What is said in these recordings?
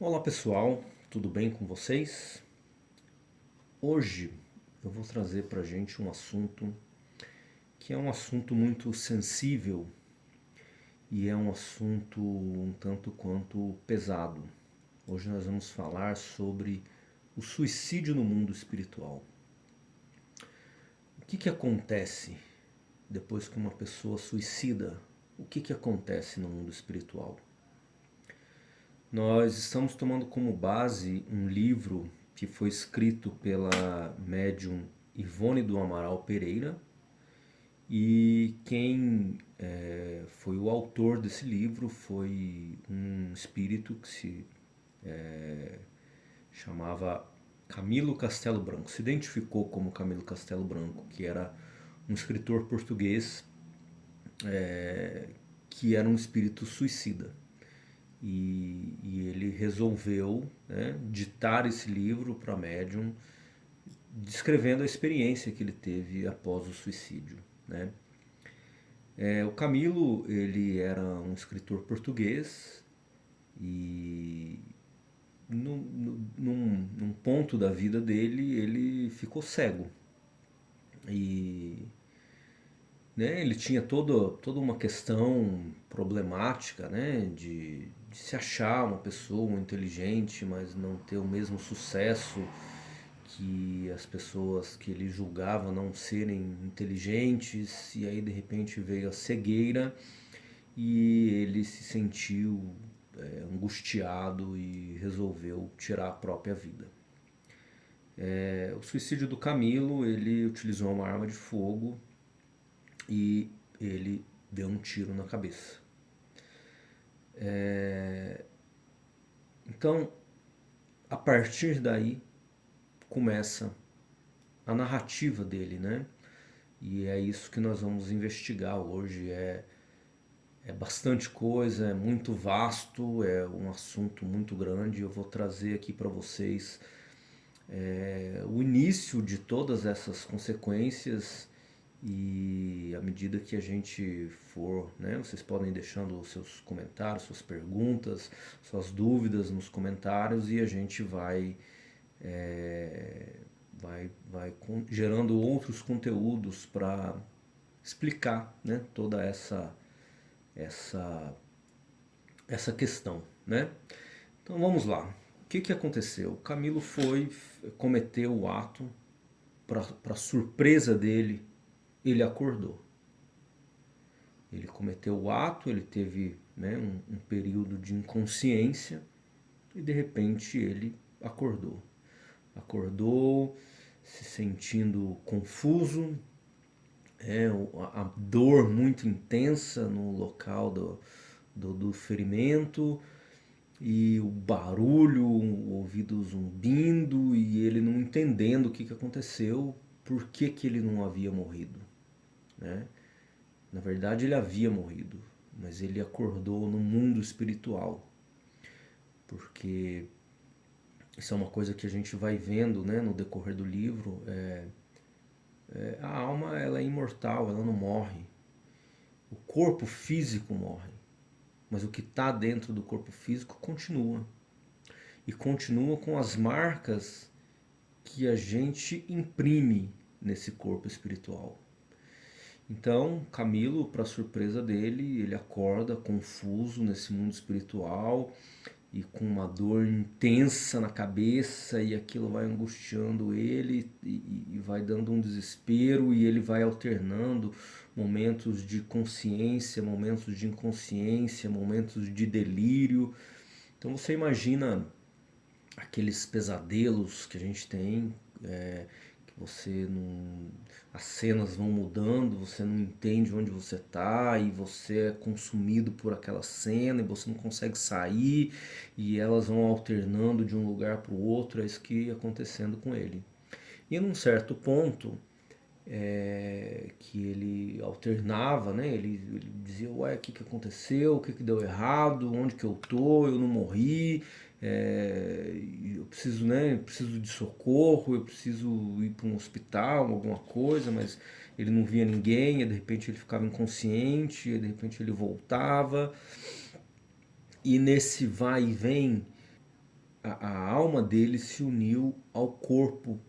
Olá pessoal, tudo bem com vocês? Hoje eu vou trazer para a gente um assunto que é um assunto muito sensível e é um assunto um tanto quanto pesado. Hoje nós vamos falar sobre o suicídio no mundo espiritual. O que acontece depois que uma pessoa suicida? O que acontece no mundo espiritual? Nós estamos tomando como base um livro que foi escrito pela médium Ivone do Amaral Pereira, e quem foi o autor desse livro foi um espírito que se chamava Camilo Castelo Branco. Se identificou como Camilo Castelo Branco, que era um escritor português, que era um espírito suicida. E ele resolveu, né, ditar esse livro para a médium, descrevendo a experiência que ele teve após o suicídio, né? O Camilo, ele era um escritor português e num ponto da vida dele ele ficou cego. E né, ele tinha toda uma questão problemática, né, de se achar uma pessoa inteligente, mas não ter o mesmo sucesso que as pessoas que ele julgava não serem inteligentes, e aí de repente veio a cegueira e ele se sentiu angustiado e resolveu tirar a própria vida. O suicídio do Camilo, ele utilizou uma arma de fogo e ele deu um tiro na cabeça. Então, a partir daí começa a narrativa dele, né? E é isso que nós vamos investigar hoje. É bastante coisa, é muito vasto, é um assunto muito grande. Eu vou trazer aqui para vocês o início de todas essas consequências, e à medida que a gente for, né, vocês podem ir deixando os seus comentários, suas perguntas, suas dúvidas nos comentários, e a gente vai gerando outros conteúdos para explicar, né, toda essa essa questão, né? Então vamos lá. O que aconteceu? O Camilo cometeu o ato, para surpresa dele, ele acordou. Ele cometeu o ato, ele teve, né, um período de inconsciência e de repente ele acordou. Acordou se sentindo confuso, a dor muito intensa no local do ferimento, e o barulho, o ouvido zumbindo, e ele não entendendo o que aconteceu, por que ele não havia morrido, né? Na verdade ele havia morrido, mas ele acordou no mundo espiritual, porque isso é uma coisa que a gente vai vendo, né, no decorrer do livro. A alma, ela é imortal, ela não morre. O corpo físico morre, mas o que está dentro do corpo físico continua. E continua com as marcas que a gente imprime nesse corpo espiritual. Então, Camilo, para surpresa dele, ele acorda confuso nesse mundo espiritual e com uma dor intensa na cabeça, e aquilo vai angustiando ele e vai dando um desespero, e ele vai alternando momentos de consciência, momentos de inconsciência, momentos de delírio. Então você imagina aqueles pesadelos que a gente tem, que você não, as cenas vão mudando, você não entende onde você está, e você é consumido por aquela cena e você não consegue sair, e elas vão alternando de um lugar para o outro. É isso que ia acontecendo com ele. E num certo ponto, que ele alternava, né? Ele dizia: ué, o que aconteceu? O que deu errado? Onde que eu tô? Eu não morri? Eu preciso, né? Preciso de socorro, eu preciso ir para um hospital, alguma coisa, mas ele não via ninguém, e de repente ele ficava inconsciente, e de repente ele voltava. E nesse vai e vem, a alma dele se uniu ao corpo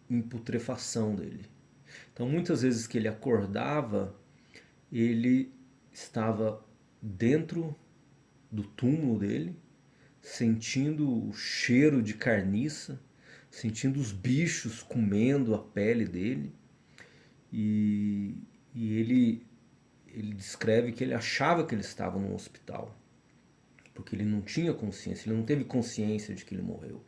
em putrefação dele. Então muitas vezes que ele acordava, ele estava dentro do túmulo dele, sentindo o cheiro de carniça, sentindo os bichos comendo a pele dele, e, e ele descreve que ele achava que ele estava num hospital, porque ele não tinha consciência, ele não teve consciência de que ele morreu.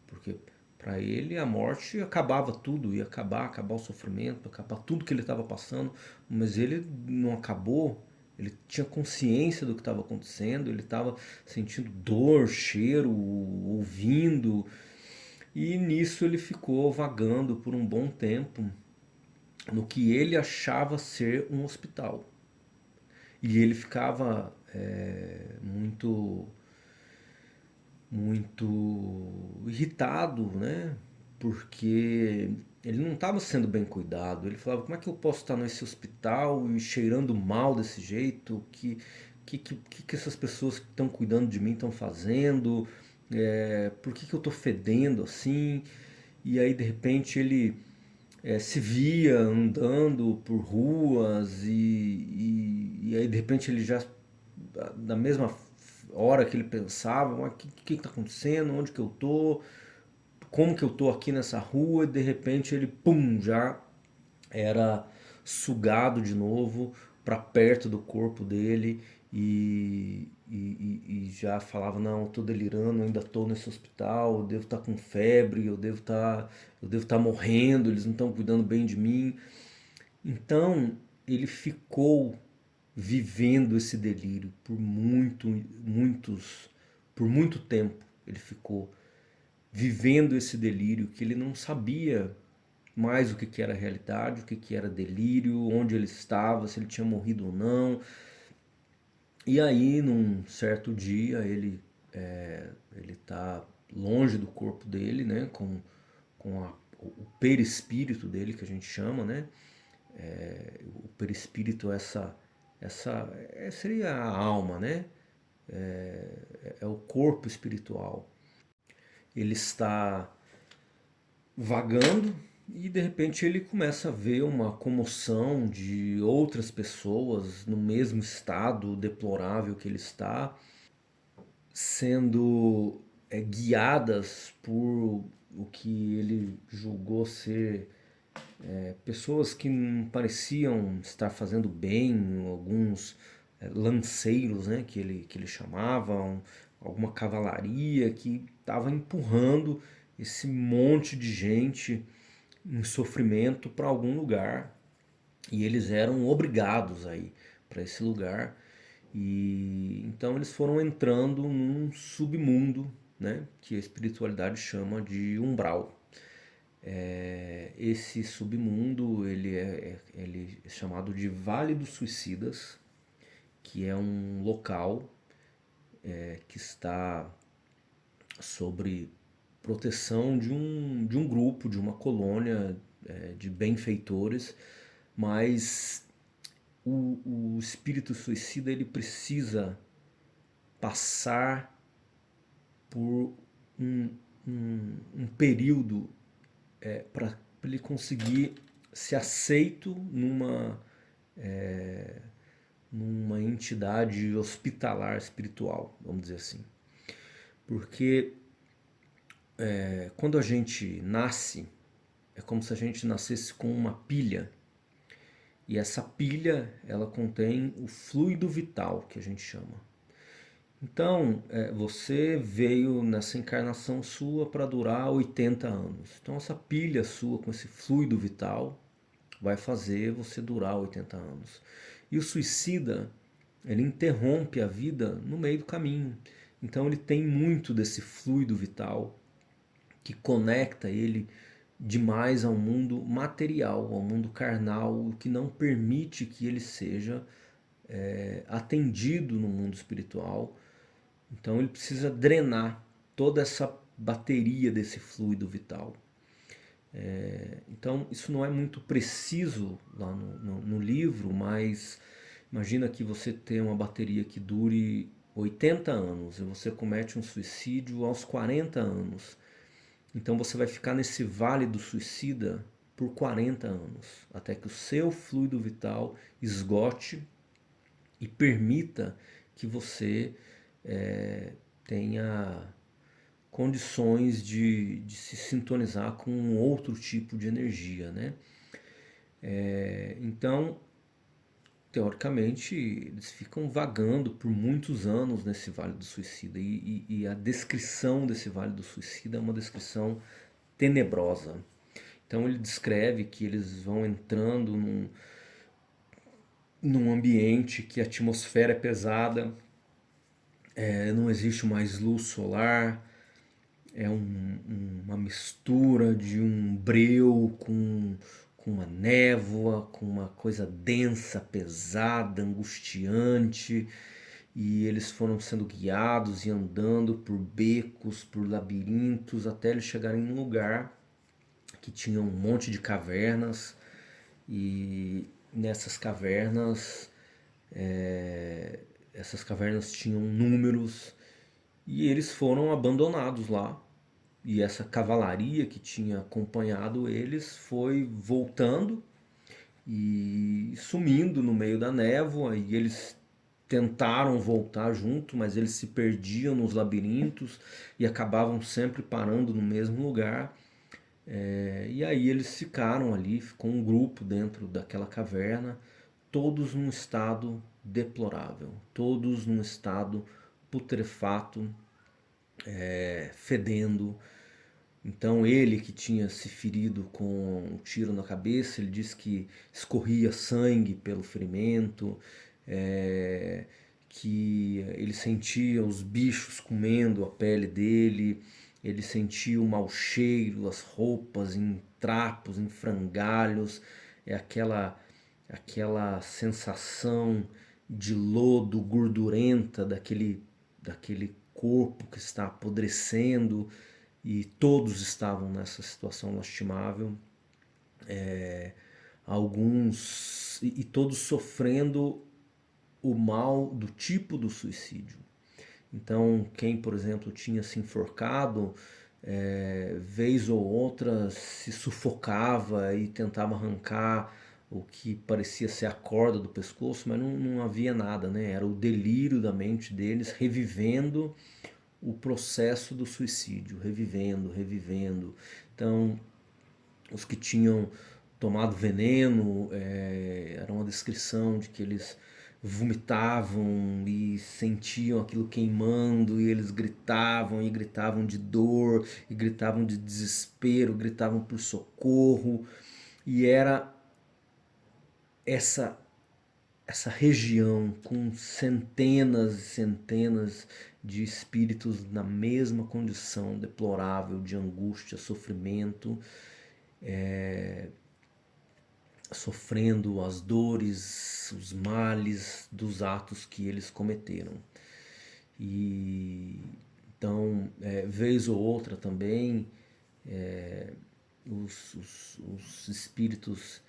Porque para ele a morte acabava tudo, ia acabar o sofrimento, acabar tudo que ele estava passando, mas ele não acabou. Ele tinha consciência do que estava acontecendo, ele estava sentindo dor, cheiro, ouvindo, e nisso ele ficou vagando por um bom tempo no que ele achava ser um hospital. E ele ficava muito irritado, né? Porque ele não estava sendo bem cuidado. Ele falava: como é que eu posso estar nesse hospital e cheirando mal desse jeito? Que essas pessoas que estão cuidando de mim estão fazendo? Por que eu estou fedendo assim? E aí de repente ele se via andando por ruas e aí de repente ele já, na mesma hora que ele pensava: o que está acontecendo, onde que eu tô, como que eu tô aqui nessa rua, e de repente ele, pum, já era sugado de novo para perto do corpo dele e já falava: não, eu tô delirando, ainda tô nesse hospital, eu devo estar com febre, eu devo estar morrendo, eles não estão cuidando bem de mim. Então ele ficou vivendo esse delírio por muito tempo. Ele ficou vivendo esse delírio que ele não sabia mais o que era realidade, o que era delírio, onde ele estava, se ele tinha morrido ou não. E aí, num certo dia, ele tá longe do corpo dele, né, com o perispírito dele, que a gente chama, né? O perispírito, seria a alma, né? É o corpo espiritual. Ele está vagando e de repente ele começa a ver uma comoção de outras pessoas no mesmo estado deplorável que ele está, sendo guiadas por o que ele julgou ser pessoas que não pareciam estar fazendo bem, alguns lanceiros, né, que ele chamava, alguma cavalaria que estava empurrando esse monte de gente em sofrimento para algum lugar, e eles eram obrigados a ir para esse lugar. E então eles foram entrando num submundo, né, que a espiritualidade chama de umbral. Esse submundo ele é chamado de Vale dos Suicidas, que é um local que está sobre proteção de um grupo, de uma colônia de benfeitores, mas o espírito suicida ele precisa passar por um período para ele conseguir ser aceito numa entidade hospitalar espiritual, vamos dizer assim. Porque quando a gente nasce, é como se a gente nascesse com uma pilha. E essa pilha, ela contém o fluido vital, que a gente chama. Então, você veio nessa encarnação sua para durar 80 anos. Então, essa pilha sua com esse fluido vital vai fazer você durar 80 anos. E o suicida, ele interrompe a vida no meio do caminho. Então, ele tem muito desse fluido vital que conecta ele demais ao mundo material, ao mundo carnal, o que não permite que ele seja atendido no mundo espiritual. Então ele precisa drenar toda essa bateria desse fluido vital. Então isso não é muito preciso lá no livro, mas imagina que você tem uma bateria que dure 80 anos e você comete um suicídio aos 40 anos. Então você vai ficar nesse vale do suicida por 40 anos, até que o seu fluido vital esgote e permita que você tenha condições de se sintonizar com um outro tipo de energia, né? Então, teoricamente, eles ficam vagando por muitos anos nesse Vale do Suicida e a descrição desse Vale do Suicida é uma descrição tenebrosa. Então ele descreve que eles vão entrando num ambiente que a atmosfera é pesada, não existe mais luz solar, é uma mistura de um breu com uma névoa, com uma coisa densa, pesada, angustiante. E eles foram sendo guiados e andando por becos, por labirintos, até eles chegarem em um lugar que tinha um monte de cavernas. E nessas cavernas, essas cavernas tinham números e eles foram abandonados lá. E essa cavalaria que tinha acompanhado eles foi voltando e sumindo no meio da névoa, e eles tentaram voltar junto, mas eles se perdiam nos labirintos e acabavam sempre parando no mesmo lugar. E aí eles ficaram ali, ficou um grupo dentro daquela caverna, todos num estado deplorável, todos num estado putrefato, fedendo. Então ele que tinha se ferido com um tiro na cabeça, ele disse que escorria sangue pelo ferimento, que ele sentia os bichos comendo a pele dele, ele sentia o mau cheiro, as roupas em trapos, em frangalhos, é aquela sensação de lodo gordurenta daquele corpo que está apodrecendo, e todos estavam nessa situação lastimável, alguns e todos sofrendo o mal do tipo do suicídio. Então, quem, por exemplo, tinha se enforcado, vez ou outra se sufocava e tentava arrancar o que parecia ser a corda do pescoço, mas não havia nada, né? Era o delírio da mente deles revivendo o processo do suicídio, revivendo. Então, os que tinham tomado veneno, era uma descrição de que eles vomitavam e sentiam aquilo queimando, e eles gritavam e gritavam de dor, e gritavam de desespero, gritavam por socorro, e era essa região com centenas e centenas de espíritos na mesma condição deplorável de angústia, sofrimento, sofrendo as dores, os males dos atos que eles cometeram. E então, vez ou outra também, os espíritos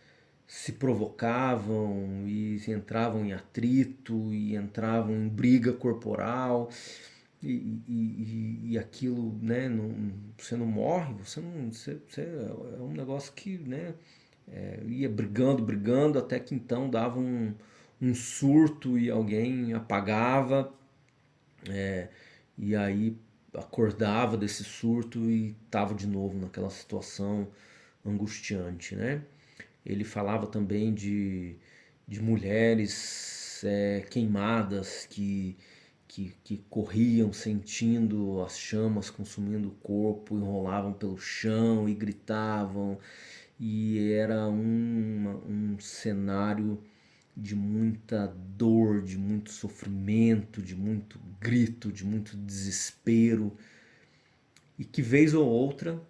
se provocavam e entravam em atrito e entravam em briga corporal, e aquilo, né, você não morre, você é um negócio que, né, ia brigando até que então dava um surto e alguém apagava, e aí acordava desse surto e estava de novo naquela situação angustiante, né? Ele falava também de mulheres queimadas que corriam sentindo as chamas consumindo o corpo, enrolavam pelo chão e gritavam, e era um cenário de muita dor, de muito sofrimento, de muito grito, de muito desespero, e que vez ou outra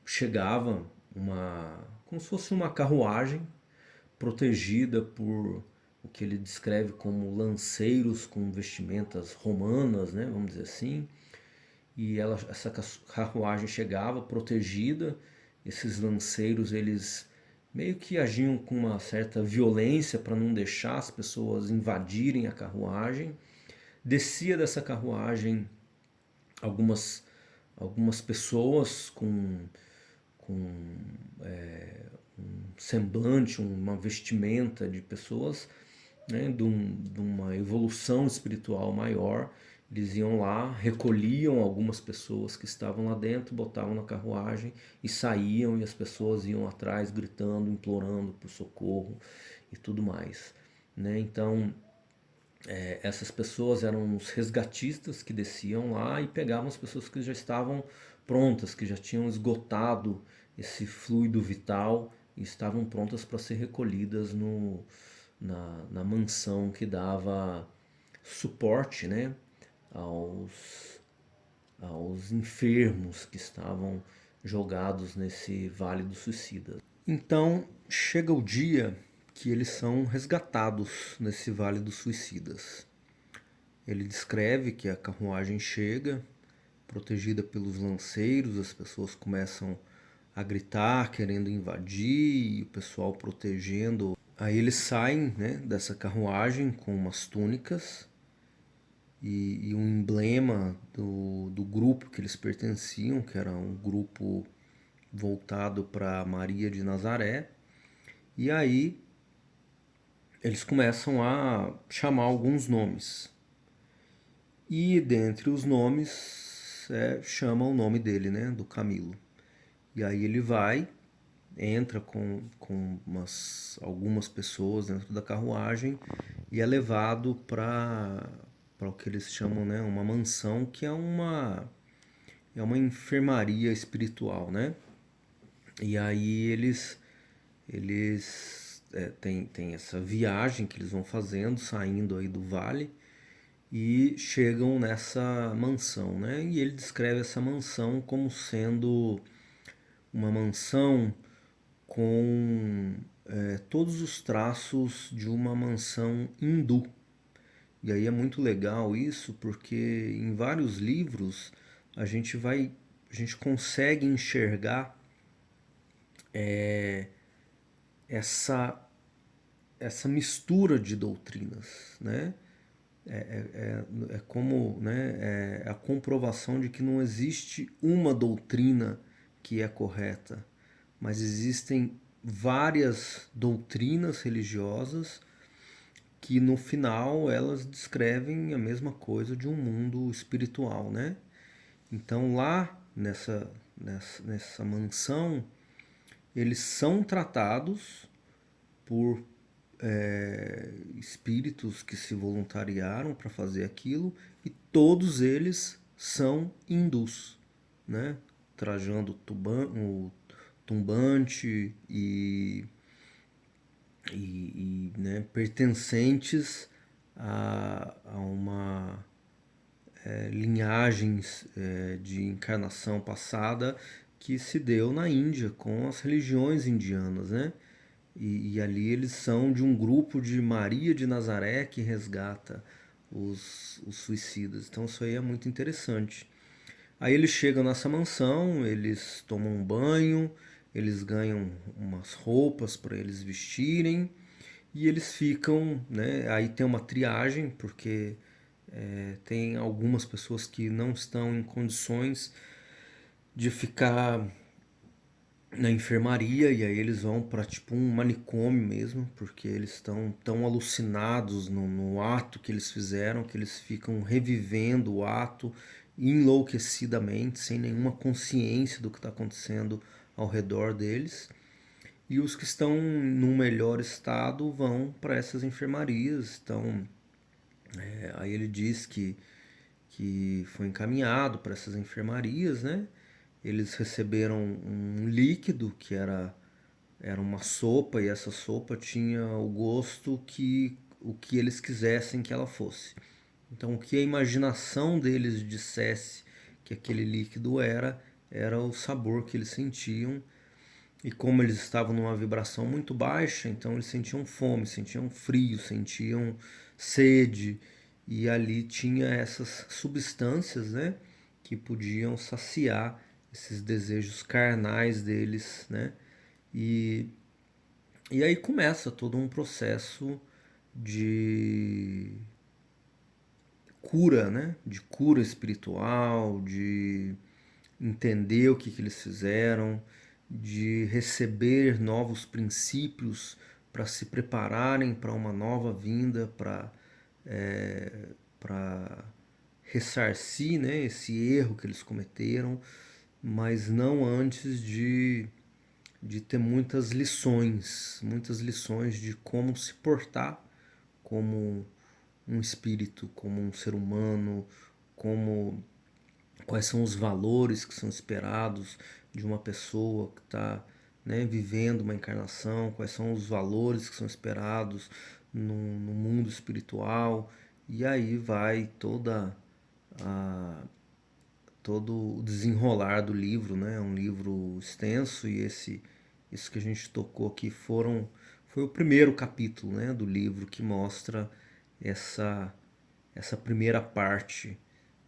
chegava como se fosse uma carruagem protegida por o que ele descreve como lanceiros com vestimentas romanas, né, vamos dizer assim, e essa carruagem chegava protegida. Esses lanceiros, eles meio que agiam com uma certa violência para não deixar as pessoas invadirem a carruagem, descia dessa carruagem algumas, algumas pessoas com um semblante, uma vestimenta de pessoas, né, de uma evolução espiritual maior. Eles iam lá, recolhiam algumas pessoas que estavam lá dentro, botavam na carruagem e saíam, e as pessoas iam atrás gritando, implorando por socorro e tudo mais, né? Então, essas pessoas eram os resgatistas que desciam lá e pegavam as pessoas que já estavam prontas, que já tinham esgotado esse fluido vital e estavam prontas para ser recolhidas na mansão que dava suporte, né, aos, aos enfermos que estavam jogados nesse Vale dos Suicidas. Então chega o dia que eles são resgatados nesse Vale dos Suicidas. Ele descreve que a carruagem chega, protegida pelos lanceiros, as pessoas começam a gritar, querendo invadir, e o pessoal protegendo. Aí eles saem, né, dessa carruagem com umas túnicas e um emblema do grupo que eles pertenciam, que era um grupo voltado para Maria de Nazaré. E aí eles começam a chamar alguns nomes. E dentre os nomes chama o nome dele, né, do Camilo. E aí ele vai, entra com algumas pessoas dentro da carruagem e é levado para o que eles chamam, né, uma mansão, que é uma enfermaria espiritual, né? E aí eles tem essa viagem que eles vão fazendo, saindo aí do vale e chegam nessa mansão, né? E ele descreve essa mansão como sendo uma mansão com todos os traços de uma mansão hindu. E aí é muito legal isso, porque em vários livros a gente consegue enxergar essa essa mistura de doutrinas, né? É como, né, a comprovação de que não existe uma doutrina que é correta, mas existem várias doutrinas religiosas que no final elas descrevem a mesma coisa de um mundo espiritual, né? Então lá nessa mansão eles são tratados por espíritos que se voluntariaram para fazer aquilo, e todos eles são hindus, né? Trajando o tumbante né, pertencentes a uma linhagens de encarnação passada que se deu na Índia com as religiões indianas, né? E ali eles são de um grupo de Maria de Nazaré que resgata os suicidas. Então isso aí é muito interessante. Aí eles chegam nessa mansão, eles tomam um banho, eles ganham umas roupas para eles vestirem e eles ficam, né? Aí tem uma triagem, porque tem algumas pessoas que não estão em condições de ficar na enfermaria, e aí eles vão para tipo um manicômio mesmo, porque eles estão tão alucinados no ato que eles fizeram, que eles ficam revivendo o ato enlouquecidamente, sem nenhuma consciência do que está acontecendo ao redor deles. E os que estão num melhor estado vão para essas enfermarias. Então, aí ele diz que foi encaminhado para essas enfermarias, né? Eles receberam um líquido que era uma sopa, e essa sopa tinha o gosto que o que eles quisessem que ela fosse. Então, o que a imaginação deles dissesse que aquele líquido era o sabor que eles sentiam. E como eles estavam numa vibração muito baixa, então eles sentiam fome, sentiam frio, sentiam sede. E ali tinha essas substâncias, né, que podiam saciar esses desejos carnais deles, né? E, e aí começa todo um processo de cura, né? De cura espiritual, de entender o que eles fizeram, de receber novos princípios para se prepararem para uma nova vinda, para ressarcir, né, esse erro que eles cometeram, mas não antes de ter muitas lições de como se portar como um espírito, como um ser humano, como quais são os valores que são esperados de uma pessoa que está, né, vivendo uma encarnação, quais são os valores que são esperados no mundo espiritual. E aí vai todo o desenrolar do livro, né? É um livro extenso e isso que a gente tocou aqui foi o primeiro capítulo, né, do livro que mostra essa, essa primeira parte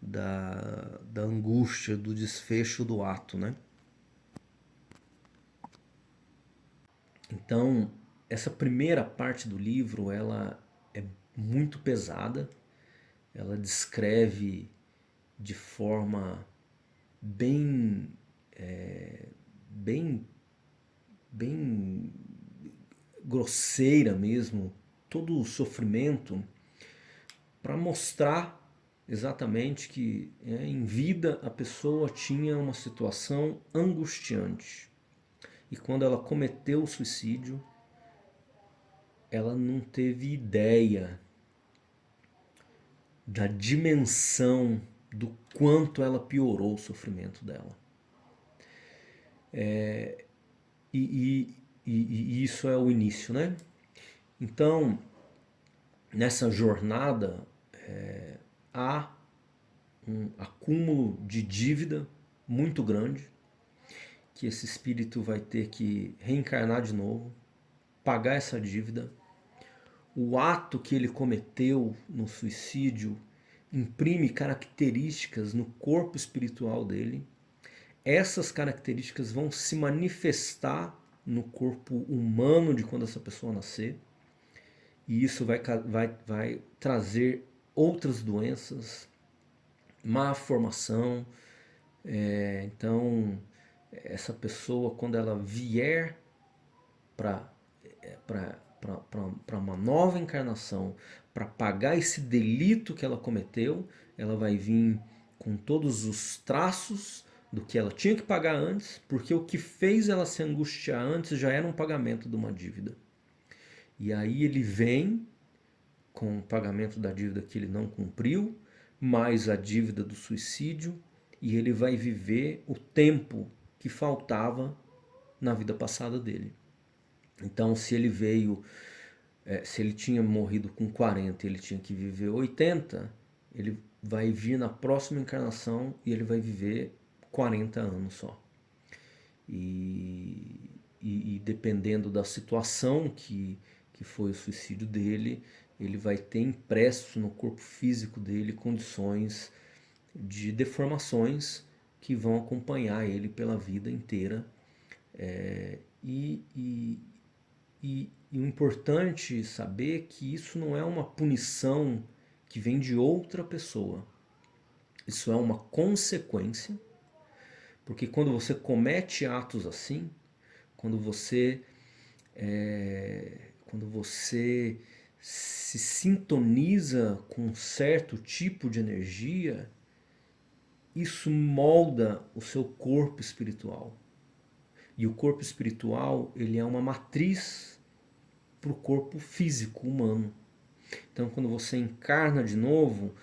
da angústia, do desfecho do ato, né? Então, essa primeira parte do livro, ela é muito pesada, ela descreve de forma bem, bem, bem grosseira mesmo, todo o sofrimento para mostrar exatamente que em vida a pessoa tinha uma situação angustiante. E quando ela cometeu o suicídio, ela não teve ideia da dimensão do quanto ela piorou o sofrimento dela. E isso é o início, né? Então, nessa jornada, há um acúmulo de dívida muito grande, que esse espírito vai ter que reencarnar de novo, pagar essa dívida. O ato que ele cometeu no suicídio imprime características no corpo espiritual dele. Essas características vão se manifestar no corpo humano de quando essa pessoa nascer. E isso vai trazer outras doenças, má formação. Então, essa pessoa, quando ela vier para uma nova encarnação, para pagar esse delito que ela cometeu, ela vai vir com todos os traços do que ela tinha que pagar antes, porque o que fez ela se angustiar antes já era um pagamento de uma dívida. E aí ele vem com o pagamento da dívida que ele não cumpriu, mais a dívida do suicídio, e ele vai viver o tempo que faltava na vida passada dele. Então, se ele tinha morrido com 40 e ele tinha que viver 80, ele vai vir na próxima encarnação e ele vai viver 40 anos só. E dependendo da situação que foi o suicídio dele, ele vai ter impresso no corpo físico dele condições de deformações que vão acompanhar ele pela vida inteira. E o importante saber é que isso não é uma punição que vem de outra pessoa. Isso é uma consequência, porque quando você comete atos assim, quando você se sintoniza com um certo tipo de energia, isso molda o seu corpo espiritual. E o corpo espiritual, ele é uma matriz para o corpo físico humano. Então, quando você encarna de novo,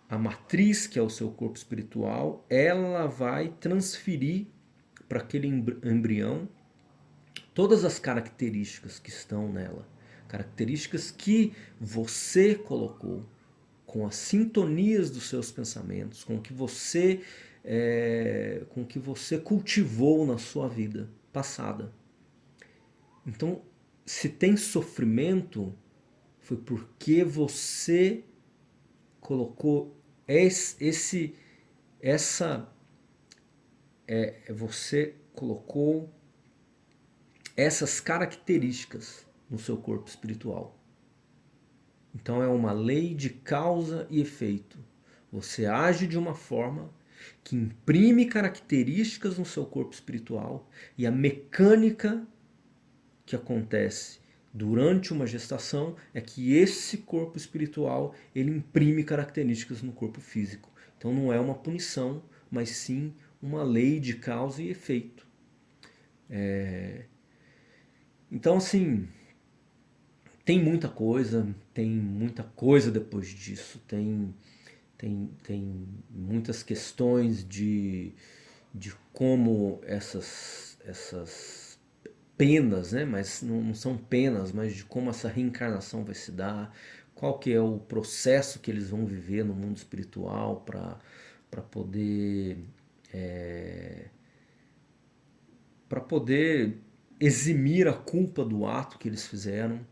a matriz, que é o seu corpo espiritual, ela vai transferir para aquele embrião todas as características que estão nela. Características que você colocou com as sintonias dos seus pensamentos, com o que você cultivou na sua vida passada. Então, se tem sofrimento, foi porque você colocou você colocou essas características no seu corpo espiritual. Então é uma lei de causa e efeito. Você age de uma forma que imprime características no seu corpo espiritual e a mecânica que acontece durante uma gestação é que esse corpo espiritual ele imprime características no corpo físico. Então não é uma punição, mas sim uma lei de causa e efeito. Então assim, tem muita coisa depois disso, tem muitas questões de como essas penas, né? Mas não são penas, mas de como essa reencarnação vai se dar, qual que é o processo que eles vão viver no mundo espiritual para poder para poder eximir a culpa do ato que eles fizeram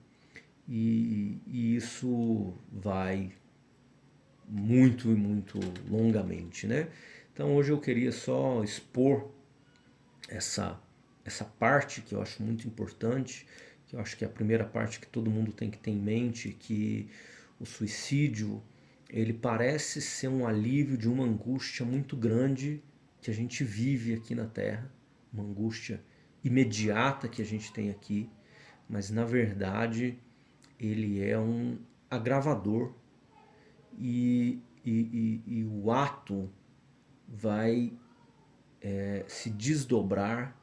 e isso vai muito e muito longamente, né? Então hoje eu queria só expor essa parte que eu acho muito importante, que eu acho que é a primeira parte que todo mundo tem que ter em mente, que o suicídio ele parece ser um alívio de uma angústia muito grande que a gente vive aqui na Terra, uma angústia imediata que a gente tem aqui, mas na verdade ele é um agravador e o ato vai se desdobrar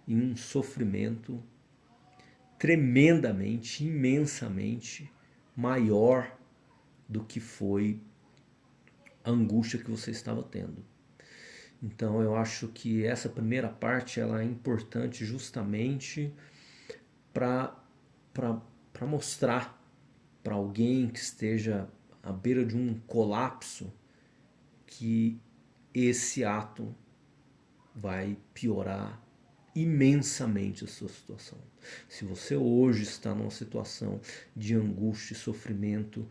em um sofrimento tremendamente, imensamente maior do que foi a angústia que você estava tendo. Então eu acho que essa primeira parte ela é importante justamente para mostrar para alguém que esteja à beira de um colapso que esse ato vai piorar imensamente a sua situação. Se você hoje está numa situação de angústia e sofrimento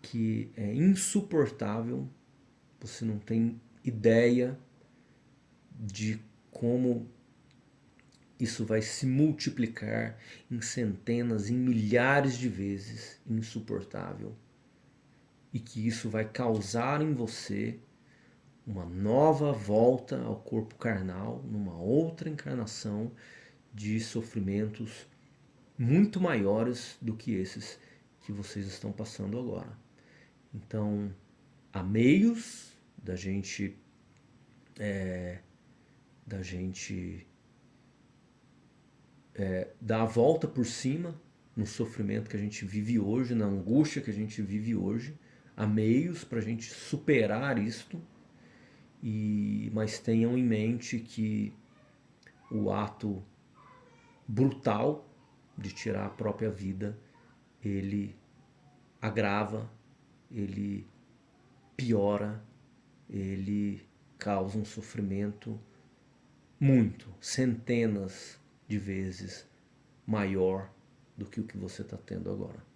que é insuportável, você não tem ideia de como isso vai se multiplicar em centenas, em milhares de vezes insuportável. E que isso vai causar em você uma nova volta ao corpo carnal, numa outra encarnação de sofrimentos muito maiores do que esses que vocês estão passando agora. Então, há meios da gente dar a volta por cima no sofrimento que a gente vive hoje, na angústia que a gente vive hoje. Há meios para a gente superar isto, mas tenham em mente que o ato brutal de tirar a própria vida, ele agrava, ele piora, ele causa um sofrimento centenas de vezes maior do que o que você está tendo agora.